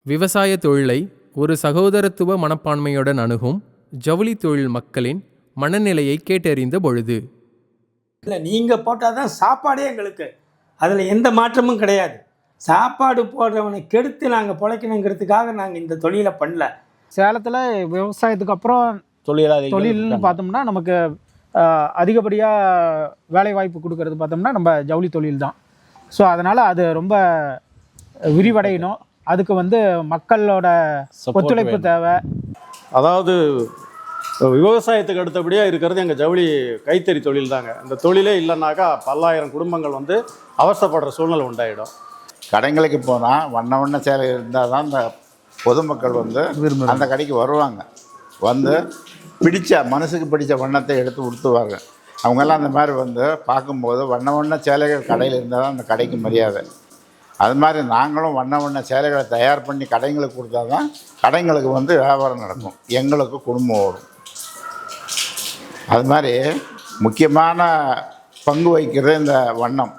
விவசாய தொழிலை ஒரு சகோதரத்துவ மனப்பான்மையுடன் அணுகும் ஜவுளி தொழில் மக்களின் மனநிலையை கேட்டறிந்த பொழுது, இல்லை நீங்கள் போட்டால் தான் சாப்பாடே எங்களுக்கு, அதில் எந்த மாற்றமும் கிடையாது. சாப்பாடு போடுறவனை கெடுத்து நாங்கள் பிழைக்கணுங்கிறதுக்காக நாங்கள் இந்த தொழிலை பண்ணல. சேலத்தில் விவசாயத்துக்கு அப்புறம் தொழில்னு பார்த்தோம்னா நமக்கு அதிகப்படியாக வேலை வாய்ப்பு கொடுக்கறது பார்த்தோம்னா நம்ம ஜவுளி தொழில் தான். ஸோ அதனால் அது ரொம்ப விரிவடையணும். அதுக்கு மக்களோட ஒத்துழைப்பு தேவை. அதாவது விவசாயத்துக்கு அடுத்தபடியாக இருக்கிறது எங்கள் ஜவுளி கைத்தறி தொழில் தாங்க. இந்த தொழிலே இல்லைனாக்கா பல்லாயிரம் குடும்பங்கள் அவசரப்படுற சூழ்நிலை உண்டாயிடும். கடைங்களுக்கு போனால் வண்ண வண்ண சேலை இருந்தால் தான் இந்த பொதுமக்கள் அந்த கடைக்கு வருவாங்க. மனசுக்கு பிடிச்ச வண்ணத்தை எடுத்து உடுத்துவாங்க. அவங்கெல்லாம் அந்த மாதிரி பார்க்கும்போது வண்ண வண்ண சேலைகள் கடையில் இருந்தால் தான் அந்த கடைக்கு மரியாதை. அது மாதிரி நாங்களும் வண்ண வண்ண சேலைகளை தயார் பண்ணி கடைங்களுக்கு கொடுத்தா தான் கடைங்களுக்கு வியாபாரம் நடக்கும், எங்களுக்கு குடும்பம் ஓடும். அது மாதிரி முக்கியமான பங்கு வகிக்கிறது இந்த வண்ணம்,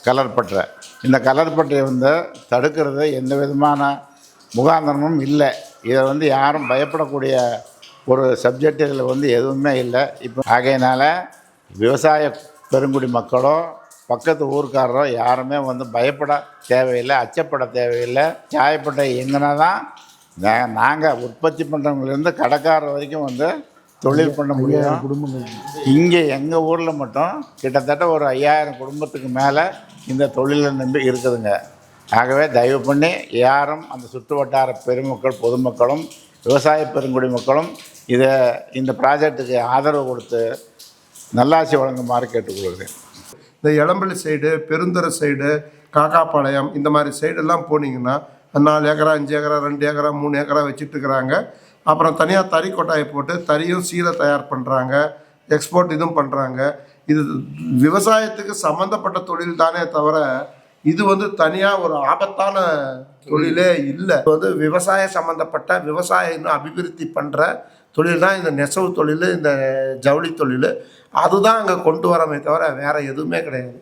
கலர் பட்டறை. இந்த கலர் பட்டறையை தடுக்கிறது எந்த விதமான முகாந்திரமும் இல்லை. இதை யாரும் பயப்படக்கூடிய ஒரு சப்ஜெக்ட் இதில் எதுவுமே இல்லை. இப்போ ஆகையினால விவசாய பெருங்குடி மக்களோ பக்கத்து ஊருக்காரரோ யாருமே பயப்பட தேவையில்லை, அச்சப்பட தேவையில்லை. சாயப்பட்டை எங்கன்னா தான் நாங்கள் உற்பத்தி பண்ணுறவங்கலேருந்து கடைக்காரர் வரைக்கும் தொழில் பண்ண முடியும். குடும்பங்கள் இங்கே எங்கள் ஊரில் மட்டும் கிட்டத்தட்ட ஒரு 5000 குடும்பத்துக்கு மேலே இந்த தொழிலை நம்பி இருக்குதுங்க. ஆகவே தயவு பண்ணி யாரும் அந்த சுற்று வட்டார பெருமக்கள் பொதுமக்களும் விவசாய பெருங்குடி மக்களும் இந்த ப்ராஜெக்டுக்கு ஆதரவு கொடுத்து நல்லாட்சி வழங்குமாறு கேட்டுக்கொள்கிறேன். இந்த எளம்பள்ளி சைடு, பெருந்துறை சைடு, காக்காப்பாளையம் இந்த மாதிரி சைடெல்லாம் போனீங்கன்னா 4 ஏக்கரா 5 ஏக்கரா 2 ஏக்கரா 3 ஏக்கரா வச்சுட்டு இருக்கிறாங்க. அப்புறம் தனியாக தறி கொட்டாயை போட்டு தறியும் சீலை தயார் பண்ணுறாங்க, எக்ஸ்போர்ட் இதுவும் பண்ணுறாங்க. இது விவசாயத்துக்கு சம்மந்தப்பட்ட தொழில் தானே தவிர இது தனியாக ஒரு ஆபத்தான தொழிலே இல்லை. விவசாய சம்மந்தப்பட்ட விவசாயம் இன்னும் அபிவிருத்தி பண்ணுற தொழில் தான் இந்த நெசவு தொழில், இந்த ஜவுளி தொழில். அதுதான் அங்கே கொண்டு வரமே தவிர வேறு எதுவுமே கிடையாது.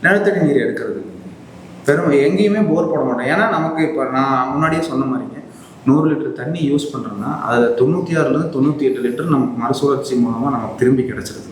நிலத்தடி நீர் எடுக்கிறது எங்கேயுமே போர் போட மாட்டோம். ஏன்னா நமக்கு இப்போ நான் முன்னாடியே சொன்ன மாதிரிங்க 100 லிட்டர் தண்ணி யூஸ் பண்ணுறோன்னா அதில் 96லேருந்து 98 லிட்டர் நமக்கு மறுசுழற்சி மூலமாக நமக்கு திரும்பி கிடச்சிருது.